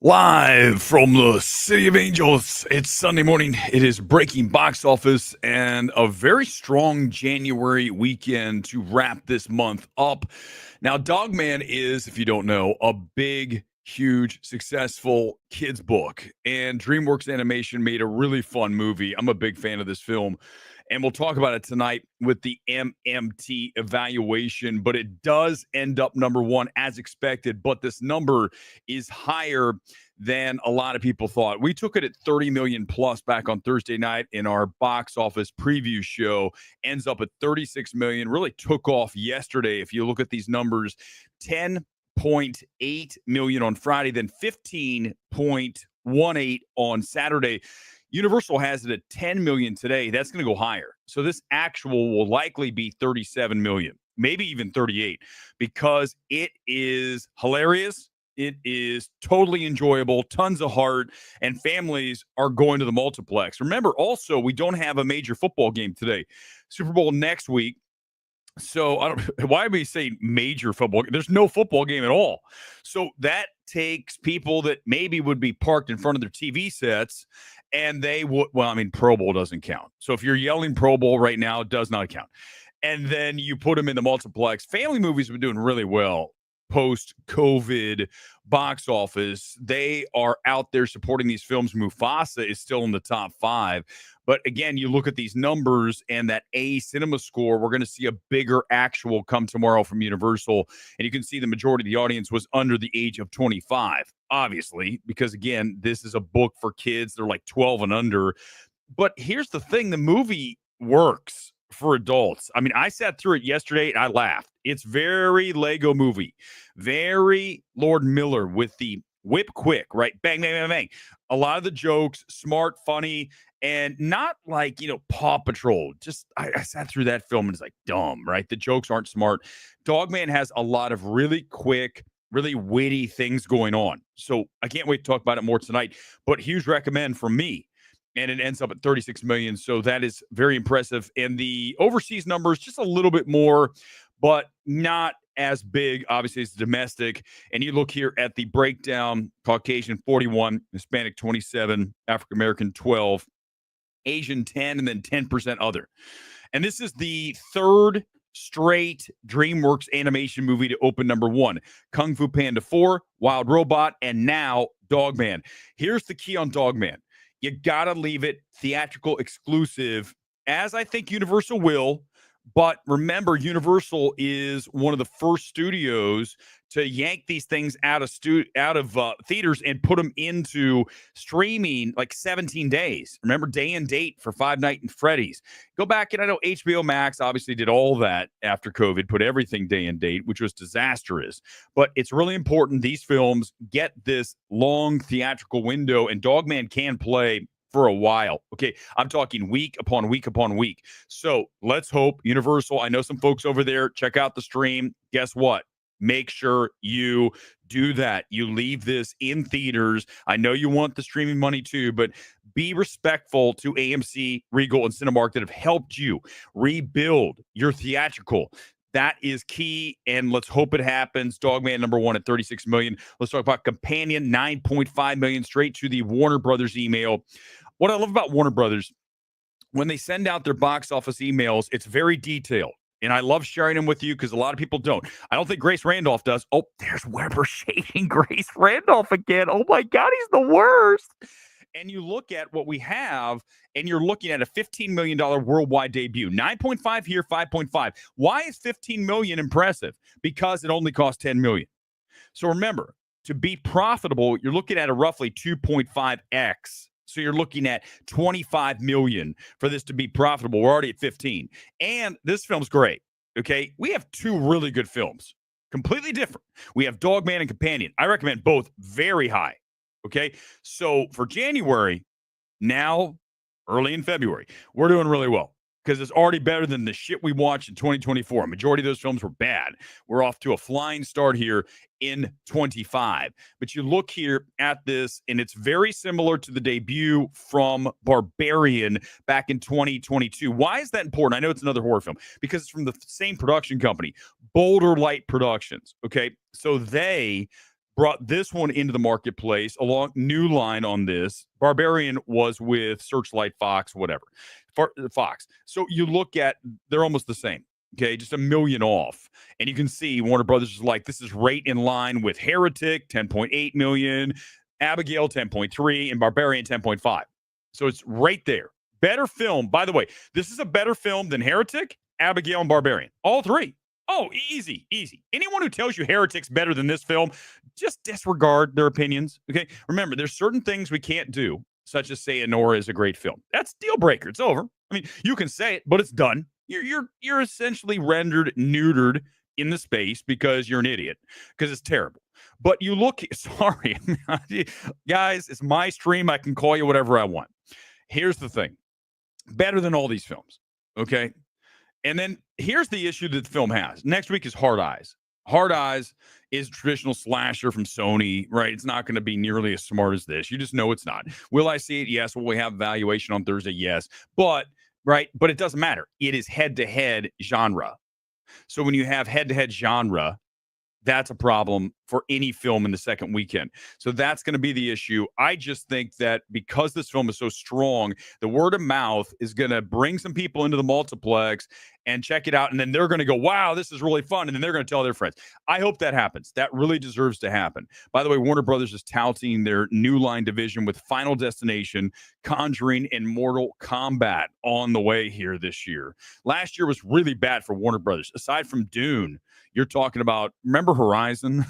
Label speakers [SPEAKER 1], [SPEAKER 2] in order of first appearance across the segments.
[SPEAKER 1] Live from the City of Angels, it's Sunday morning. It is breaking box office and a very strong January weekend to wrap this month up. Now, Dogman is, if you don't know, a big, huge, successful kids' book. And DreamWorks Animation made a really fun movie. I'm a big fan of this film. And we'll talk about it tonight with the MMT evaluation. But it does end up number one as expected. But this number is higher than a lot of people thought. We took it at 30 million plus back on Thursday night in our box office preview show. Ends up at 36 million. Really took off yesterday. If you look at these numbers, 10.8 million on Friday, then 15.18 on Saturday. Universal has it at 10 million today. That's going to go higher. So this actual will likely be 37 million, maybe even 38, because it is hilarious. It is totally enjoyable, tons of heart, and families are going to the multiplex. Remember, also, we don't have a major football game today. Super Bowl next week. So I don't why we say major football. There's no football game at all. So that takes people that maybe would be parked in front of their TV sets, and they would. Well, I mean, Pro Bowl doesn't count. So if you're yelling Pro Bowl right now, it does not count. And then you put them in the multiplex. Family movies have been doing really well post-COVID box office. They are out there supporting these films. Mufasa is still in the top 5. But again, you look at these numbers and that A cinema score, we're going to see a bigger actual come tomorrow from Universal. And you can see the majority of the audience was under the age of 25, obviously, because again, this is a book for kids. They're like 12 and under. But here's the thing, the movie works for adults. I mean, I sat through it yesterday and I laughed. It's very Lego movie, very Lord Miller with the whip quick, right? Bang, bang, bang, bang. A lot of the jokes, smart, funny, and not like, Paw Patrol. Just, I sat through that film and it's like dumb, right? The jokes aren't smart. Dogman has a lot of really quick, really witty things going on. So I can't wait to talk about it more tonight. But huge recommend from me. And it ends up at 36 million. So that is very impressive. And the overseas numbers, just a little bit more, but not as big, obviously, as domestic. And you look here at the breakdown: Caucasian 41, Hispanic 27, African American 12, Asian 10, and then 10% other. And this is the third straight DreamWorks animation movie to open number one. Kung Fu Panda 4, Wild Robot, and now Dogman. Here's the key on Dogman. You got to leave it theatrical exclusive, as I think Universal will. But remember, Universal is one of the first studios to yank these things out of theaters and put them into streaming like 17 days. Remember, day and date for Five Nights at Freddy's. Go back, and I know HBO Max obviously did all that after COVID, put everything day and date, which was disastrous. But it's really important these films get this long theatrical window, and Dogman can play for a while. Okay, I'm talking week upon week upon week. So let's hope Universal, I know some folks over there, check out the stream. Guess what? Make sure you do that. You leave this in theaters. I know you want the streaming money too, but be respectful to AMC, Regal, and Cinemark that have helped you rebuild your theatrical. That is key, and let's hope it happens. Dogman number one at 36 million. Let's talk about Companion, 9.5 million, straight to the Warner Brothers email. What I love about Warner Brothers, when they send out their box office emails, it's very detailed. And I love sharing them with you because a lot of people don't. I don't think Grace Randolph does. Oh, there's Weber shading Grace Randolph again. Oh, my God, he's the worst. And you look at what we have, and you're looking at a $15 million worldwide debut. 9.5 here, 5.5. Why is $15 million impressive? Because it only cost $10 million. So remember, to be profitable, you're looking at a roughly 2.5x. So you're looking at 25 million for this to be profitable. We're already at 15. And this film's great. Okay. We have two really good films, completely different. We have Dogman and Companion. I recommend both, very high. Okay. So for January, now early in February, we're doing really well because it's already better than the shit we watched in 2024. A majority of those films were bad. We're off to a flying start here in 25. But you look here at this, and it's very similar to the debut from Barbarian back in 2022. Why is that important? I know it's another horror film because it's from the same production company, Boulder Light Productions. Okay. So they brought this one into the marketplace along new line on this. Barbarian was with Searchlight, Fox, whatever. Fox. So you look at, they're almost the same. Okay, just $1 million off. And you can see Warner Brothers is like, this is right in line with Heretic, 10.8 million, Abigail, 10.3, and Barbarian, 10.5. So it's right there. Better film. By the way, this is a better film than Heretic, Abigail, and Barbarian. All three. Oh, easy, easy. Anyone who tells you Heretic's better than this film, just disregard their opinions. Okay. Remember, there's certain things we can't do, such as say Anora is a great film. That's deal breaker. It's over. I mean, you can say it, but it's done. You're essentially rendered neutered in the space because you're an idiot, because it's terrible. But you look, sorry, guys, it's my stream. I can call you whatever I want. Here's the thing. Better than all these films. Okay. And then here's the issue that the film has. Next week is Hard Eyes. Hard Eyes is a traditional slasher from Sony, right? It's not going to be nearly as smart as this. You just know it's not. Will I see it? Yes. Will we have evaluation on Thursday? Yes. But it doesn't matter. It is head-to-head genre. So when you have head-to-head genre, that's a problem for any film in the second weekend. So that's going to be the issue. I just think that because this film is so strong, the word of mouth is going to bring some people into the multiplex and check it out. And then they're going to go, wow, this is really fun. And then they're going to tell their friends. I hope that happens. That really deserves to happen. By the way, Warner Brothers is touting their new line division with Final Destination, Conjuring, and Mortal Kombat on the way here this year. Last year was really bad for Warner Brothers. Aside from Dune, you're talking about, remember Horizon?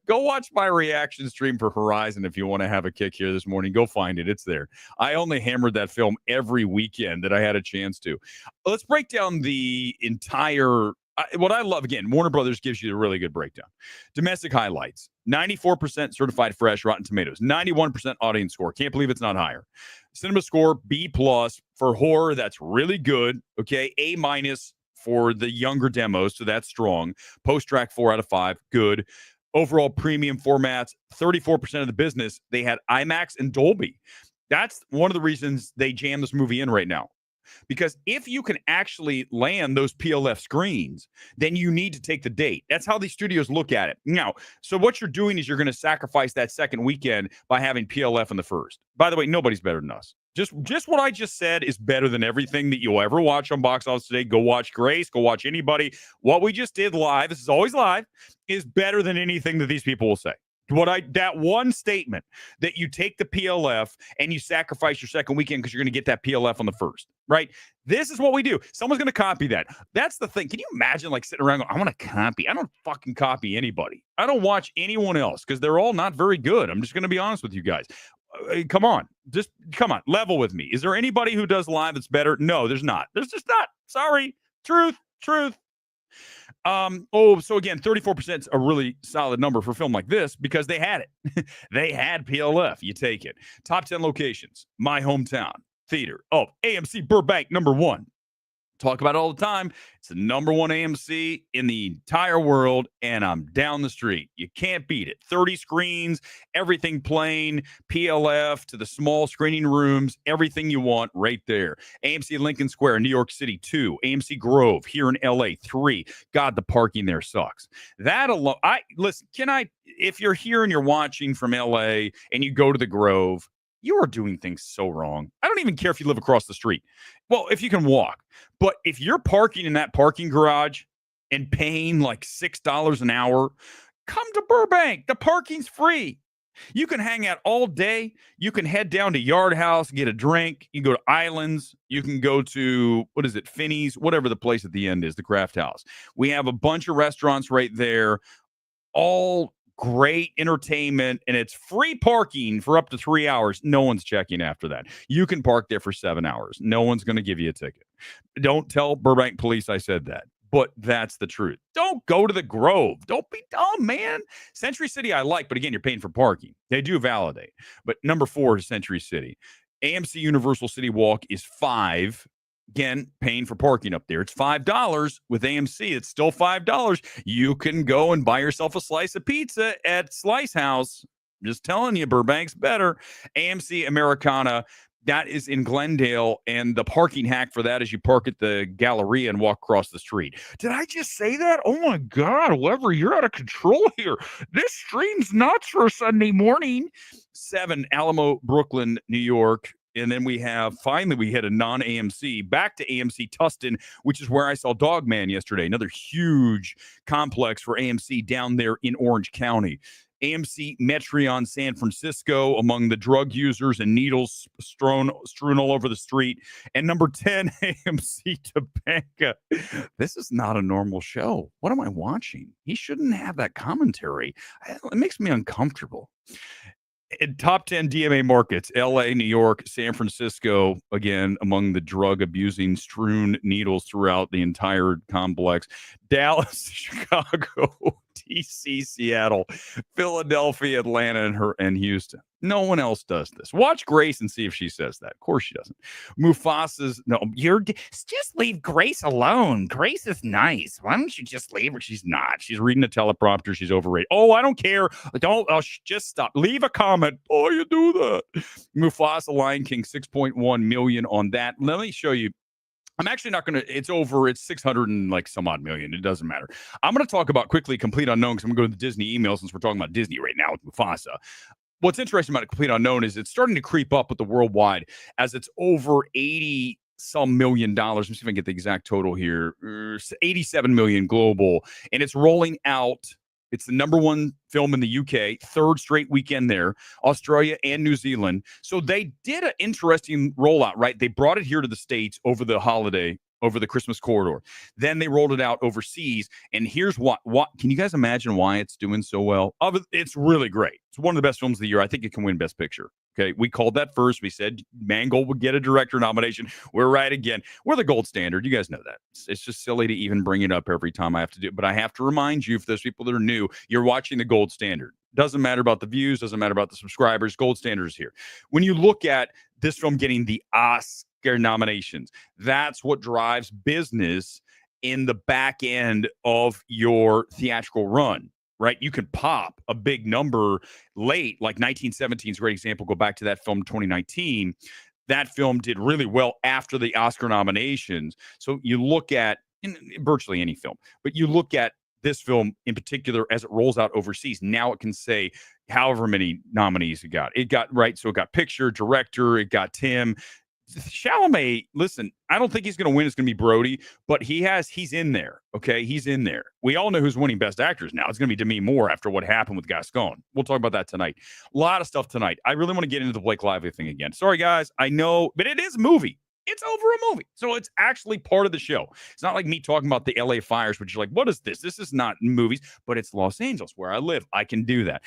[SPEAKER 1] Go watch my reaction stream for Horizon if you want to have a kick here this morning. Go find it. It's there. I only hammered that film every weekend that I had a chance to. Let's break down the entire, what I love, again, Warner Brothers gives you a really good breakdown. Domestic highlights, 94% certified fresh, Rotten Tomatoes, 91% audience score. Can't believe it's not higher. Cinema score, B+. For horror, that's really good. Okay, A- for the younger demos, so that's strong. Post-track 4 out of 5, good. Overall premium formats, 34% of the business, they had IMAX and Dolby. That's one of the reasons they jam this movie in right now. Because if you can actually land those PLF screens, then you need to take the date. That's how these studios look at it. Now, so what you're doing is you're going to sacrifice that second weekend by having PLF in the first. By the way, nobody's better than us. Just what I just said is better than everything that you'll ever watch on Box Office Today. Go watch Grace. Go watch anybody. What we just did live, this is always live, is better than anything that these people will say. That one statement that you take the PLF and you sacrifice your second weekend because you're going to get that PLF on the first, right? This is what we do. Someone's going to copy that. That's the thing. Can you imagine like sitting around going, I want to copy? I don't fucking copy anybody. I don't watch anyone else because they're all not very good. I'm just going to be honest with you guys. Come on. Just come on. Level with me. Is there anybody who does live that's better? No, there's not. There's just not. Sorry. Truth. So again, 34% is a really solid number for a film like this because they had it. They had PLF. You take it. Top 10 locations. My hometown theater. Oh, AMC Burbank, number 1. Talk about it all the time. It's the number 1 AMC in the entire world, and I'm down the street. You can't beat it. 30 screens, everything playing, PLF to the small screening rooms, everything you want right there. AMC Lincoln Square in New York City, 2. AMC Grove here in LA, 3. God, the parking there sucks. That alone, if you're here and you're watching from LA and you go to the Grove, you are doing things so wrong. I don't even care if you live across the street. Well, if you can walk. But if you're parking in that parking garage and paying like $6 an hour, come to Burbank. The parking's free. You can hang out all day. You can head down to Yard House, get a drink. You can go to Islands. You can go to, Finney's, whatever the place at the end is, the Craft House. We have a bunch of restaurants right there, all great entertainment, and it's free parking for up to 3 hours. No one's checking after that. You can park there for 7 hours. No one's going to give you a ticket. Don't tell Burbank police I said that, but that's the truth. Don't go to the Grove. Don't be dumb, man. Century City I like, but again, you're paying for parking. They do validate. But number 4 is Century City. AMC Universal City Walk is 5. Again, paying for parking up there. It's $5 with AMC. It's still $5. You can go and buy yourself a slice of pizza at Slice House. Just telling you, Burbank's better. AMC Americana, That is in Glendale, and the parking hack for that is you park at the Galleria and walk across the street. Did I just say that? Oh my God, Weber, you're out of control here. This stream's nuts for a Sunday morning. 7, Alamo, Brooklyn, New York. And then we hit a non-AMC, back to AMC Tustin, which is where I saw Dogman yesterday, another huge complex for AMC down there in Orange County. AMC Metreon San Francisco among the drug users and needles strewn all over the street. And number 10, AMC Topanga. This is not a normal show. What am I watching? He shouldn't have that commentary. It makes me uncomfortable. In top 10 DMA markets, LA, New York, San Francisco, again, among the drug abusing strewn needles throughout the entire complex. Dallas, Chicago, DC, Seattle, Philadelphia, Atlanta, and Houston. No one else does this. Watch Grace and see if she says that. Of course she doesn't. Mufasa's just leave Grace alone. Grace is nice. Why don't you just leave her? She's not. She's reading a teleprompter. She's overrated. Oh, I don't care. Just stop. Leave a comment. Oh, you do that. Mufasa, Lion King, 6.1 million on that. Let me show you. I'm actually not going to, it's over, it's 600 and like some odd million. It doesn't matter. I'm going to talk about quickly Complete Unknown because I'm going to go to the Disney email since we're talking about Disney right now with Mufasa. What's interesting about Complete Unknown is it's starting to creep up with the worldwide as it's over 80 some $million. Let me see if I can get the exact total here. 87 million global. And it's rolling out. It's the number one film in the UK, third straight weekend there, Australia and New Zealand. So they did an interesting rollout, right? They brought it here to the States over the holiday, over the Christmas corridor. Then they rolled it out overseas. And here's what can you guys imagine why it's doing so well? It's really great. It's one of the best films of the year. I think it can win Best Picture. Okay, we called that first. We said Mangold would get a director nomination. We're right again. We're the gold standard. You guys know that. It's just silly to even bring it up every time I have to do it. But I have to remind you, for those people that are new, you're watching the gold standard. Doesn't matter about the views. Doesn't matter about the subscribers. Gold standard is here. When you look at this film getting the Oscar nominations, that's what drives business in the back end of your theatrical run. Right? You could pop a big number late, like 1917 is a great example. Go back to that film 2019. That film did really well after the Oscar nominations. So you look at virtually any film, but you look at this film in particular as it rolls out overseas. Now it can say however many nominees it got. It got right. So it got picture, director, it got Tim. Chalamet, listen, I don't think he's going to win. It's going to be Brody, but he's in there. Okay. He's in there. We all know who's winning Best Actors now. It's going to be Demi Moore after what happened with Gascon. We'll talk about that tonight. A lot of stuff tonight. I really want to get into the Blake Lively thing again. Sorry, guys. I know, but it is a movie. It's over a movie. So it's actually part of the show. It's not like me talking about the LA fires, which you're like, what is this? This is not movies, but it's Los Angeles where I live. I can do that.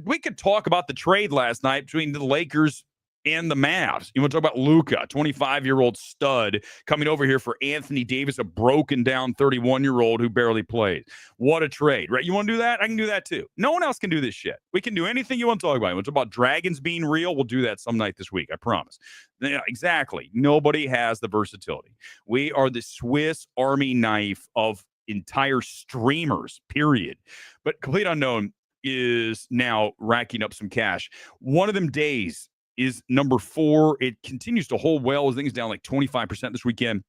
[SPEAKER 1] We could talk about the trade last night between the Lakers and the Mavs. You want to talk about Luka, 25-year-old stud coming over here for Anthony Davis, a broken down 31-year-old who barely plays. What a trade, right? You want to do that? I can do that too. No one else can do this shit. We can do anything you want to talk about. You want to talk about dragons being real? We'll do that some night this week. I promise. Yeah, exactly. Nobody has the versatility. We are the Swiss Army knife of entire streamers, period. But Complete Unknown is now racking up some cash. One of them days is number 4. It continues to hold well. I think it's down like 25% this weekend.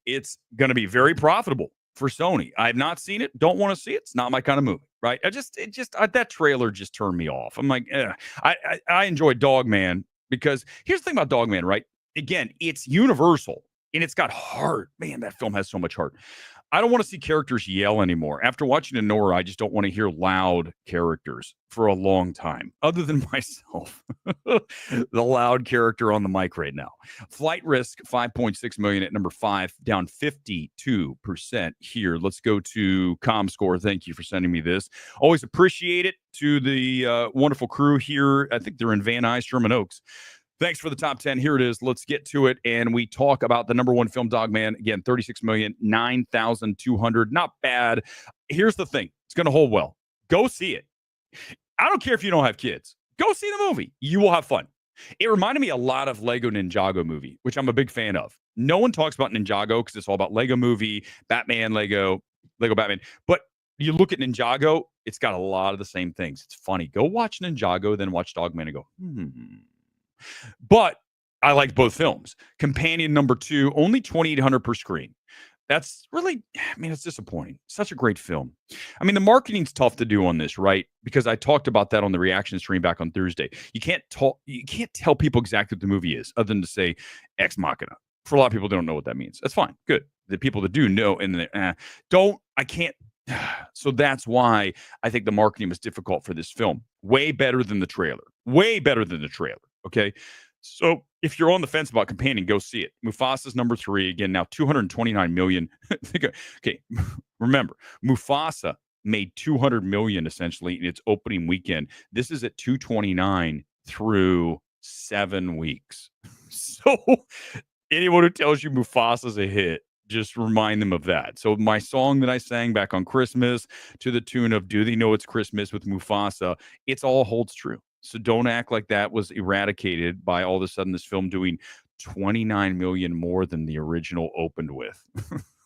[SPEAKER 1] It's going to be very profitable for Sony. I have not seen it. Don't want to see it. It's not my kind of movie, right? That trailer just turned me off. I'm like, I enjoy Dogman because here's the thing about Dogman, right? Again, it's universal and it's got heart. Man, that film has so much heart. I don't want to see characters yell anymore. After watching Anora, I just don't want to hear loud characters for a long time, other than myself, the loud character on the mic right now. Flight Risk, 5.6 million at number 5, down 52% here. Let's go to ComScore. Thank you for sending me this. Always appreciate it. To the wonderful crew here. I think they're in Van Nuys, Sherman Oaks. Thanks for the top 10. Here it is. Let's get to it. And we talk about the number 1 film, Dogman. Again, 36 million, 9,200. Not bad. Here's the thing. It's going to hold well. Go see it. I don't care if you don't have kids. Go see the movie. You will have fun. It reminded me a lot of Lego Ninjago movie, which I'm a big fan of. No one talks about Ninjago because it's all about Lego movie, Batman, Lego Batman. But you look at Ninjago, it's got a lot of the same things. It's funny. Go watch Ninjago, then watch Dogman and go, But I liked both films. Companion number 2, only 2,800 per screen. That's really, I mean, it's disappointing. Such a great film. I mean, the marketing's tough to do on this, right? Because I talked about that on the reaction stream back on Thursday. You can't tell people exactly what the movie is other than to say ex machina. For a lot of people, they don't know what that means. That's fine. Good. The people that do know and don't, I can't. So that's why I think the marketing was difficult for this film. Way better than the trailer. Way better than the trailer. Okay. So if you're on the fence about Companion, go see it. Mufasa's number 3 again now 229 million. Okay, remember Mufasa made 200 million essentially in its opening weekend. This is at 229 through 7 weeks. So anyone who tells you Mufasa's a hit, just remind them of that. So my song that I sang back on Christmas to the tune of "Do They Know It's Christmas" with Mufasa, it's all holds true. So don't act like that was eradicated by all of a sudden this film doing 29 million more than the original opened with.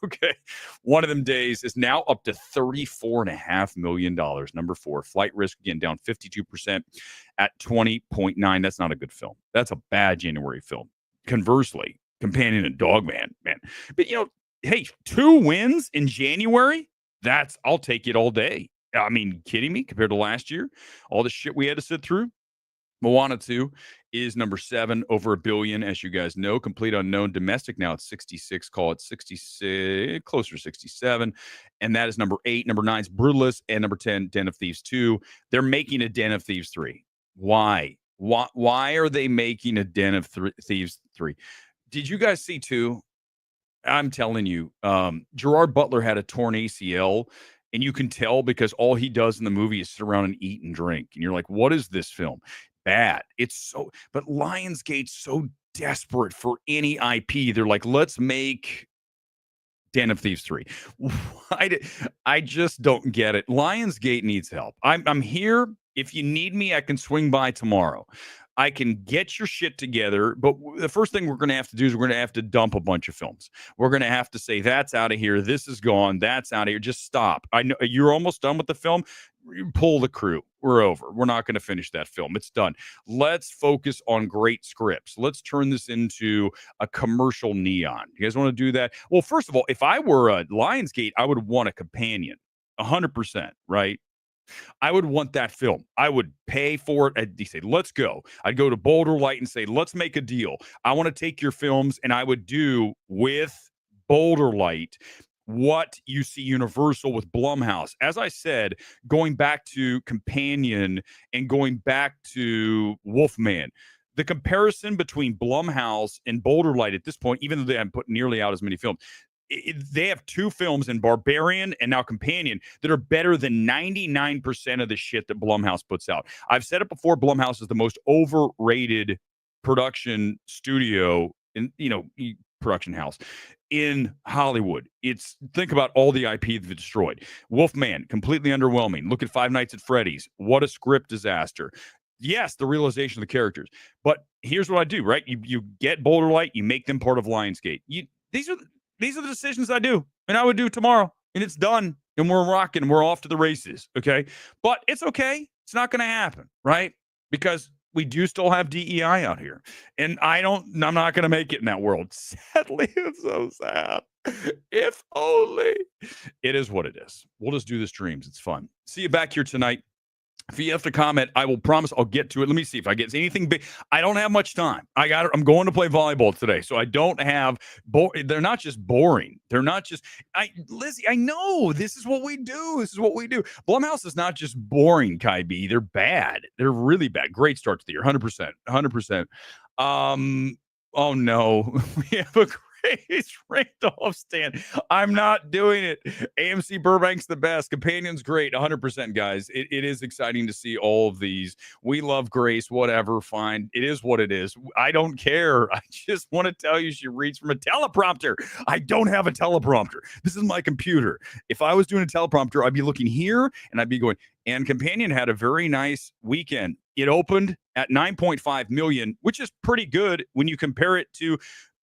[SPEAKER 1] Okay. One of them days is now up to $34.5 million. Number 4, Flight Risk, again, down 52% at 20.9. That's not a good film. That's a bad January film. Conversely, Companion and Dogman, man. But, hey, 2 wins in January? I'll take it all day. I mean, kidding me? Compared to last year, all the shit we had to sit through. Moana 2 is number 7, over $1 billion, as you guys know. Complete Unknown domestic now it's 66, call it 66, closer to 67, and that is number 8. Number 9 is Brutalist, and number 10, Den of Thieves 2. They're making a Den of Thieves 3. Why? Why are they making a Den of Thieves 3? Did you guys see 2? I'm telling you, Gerard Butler had a torn ACL. And you can tell because all he does in the movie is sit around and eat and drink. And you're like, what is this film? Bad. But Lionsgate's so desperate for any IP. They're like, let's make Den of Thieves 3. I just don't get it. Lionsgate needs help. I'm here. If you need me, I can swing by tomorrow. I can get your shit together, but the first thing we're going to have to do is we're going to have to dump a bunch of films. We're going to have to say, that's out of here. This is gone. That's out of here. Just stop. I know you're almost done with the film. Pull the crew. We're over. We're not going to finish that film. It's done. Let's focus on great scripts. Let's turn this into a commercial neon. You guys want to do that? Well, first of all, if I were a Lionsgate, I would want a companion. 100%, right? I would want that film. I would pay for it. I'd say, let's go. I'd go to Boulder Light and say, let's make a deal. I want to take your films, and I would do with Boulder Light what you see Universal with Blumhouse. As I said, going back to Companion and going back to Wolfman, the comparison between Blumhouse and Boulder Light at this point, even though they haven't put nearly out as many films, they have 2 films in Barbarian and now Companion that are better than 99% of the shit that Blumhouse puts out. I've said it before, Blumhouse is the most overrated production studio in, production house in Hollywood. Think about all the IP they've destroyed. Wolfman, completely underwhelming. Look at Five Nights at Freddy's. What a script disaster. Yes, the realization of the characters. But here's what I do, right? You get Boulder Light, you make them part of Lionsgate. These are the decisions I do, and I would do tomorrow, and it's done, and we're rocking, we're off to the races, okay? But it's okay. It's not going to happen, right? Because we do still have DEI out here, and I'm not going to make it in that world. Sadly, it's so sad. If only. It is what it is. We'll just do the streams. It's fun. See you back here tonight. If you have to comment, I will promise I'll get to it. Let me see if I get anything big. I don't have much time. I'm going to play volleyball today, so I don't have. They're not just boring. They're not just. Lizzie, I know this is what we do. This is what we do. Blumhouse is not just boring, Kai B. They're bad. They're really bad. Great start to the year. 100%. 100%. Oh no, we have a great ranked off stand. I'm not doing it. AMC Burbank's the best. Companion's great. 100%, guys. It is exciting to see all of these. We love Grace, whatever, fine. It is what it is. I don't care. I just want to tell you she reads from a teleprompter. I don't have a teleprompter. This is my computer. If I was doing a teleprompter, I'd be looking here and I'd be going, and Companion had a very nice weekend. It opened at 9.5 million, which is pretty good when you compare it to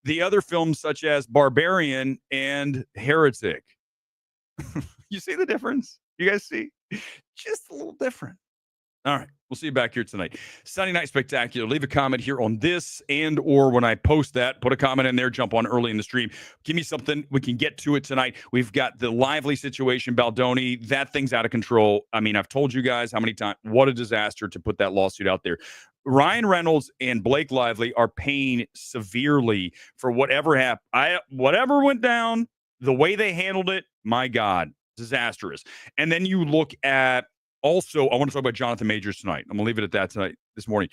[SPEAKER 1] the other films such as Barbarian and Heretic. You see the difference? You guys see? Just a little different. All right. We'll see you back here tonight. Sunday Night Spectacular. Leave a comment here on this and or when I post that. Put a comment in there. Jump on early in the stream. Give me something. We can get to it tonight. We've got the Lively situation, Baldoni. That thing's out of control. I mean, I've told you guys how many times. What a disaster to put that lawsuit out there. Ryan Reynolds and Blake Lively are paying severely for whatever happened. Whatever went down, the way they handled it, my God, disastrous. And then you look at also, I want to talk about Jonathan Majors tonight. I'm going to leave it at that tonight, this morning.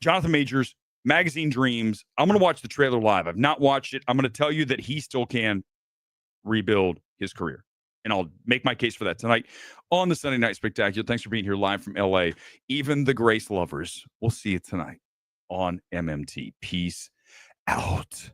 [SPEAKER 1] Jonathan Majors, Magazine Dreams. I'm going to watch the trailer live. I've not watched it. I'm going to tell you that he still can rebuild his career. And I'll make my case for that tonight on the Sunday Night Spectacular. Thanks for being here live from LA. Even the Grace lovers. We'll see you tonight on MMT. Peace out.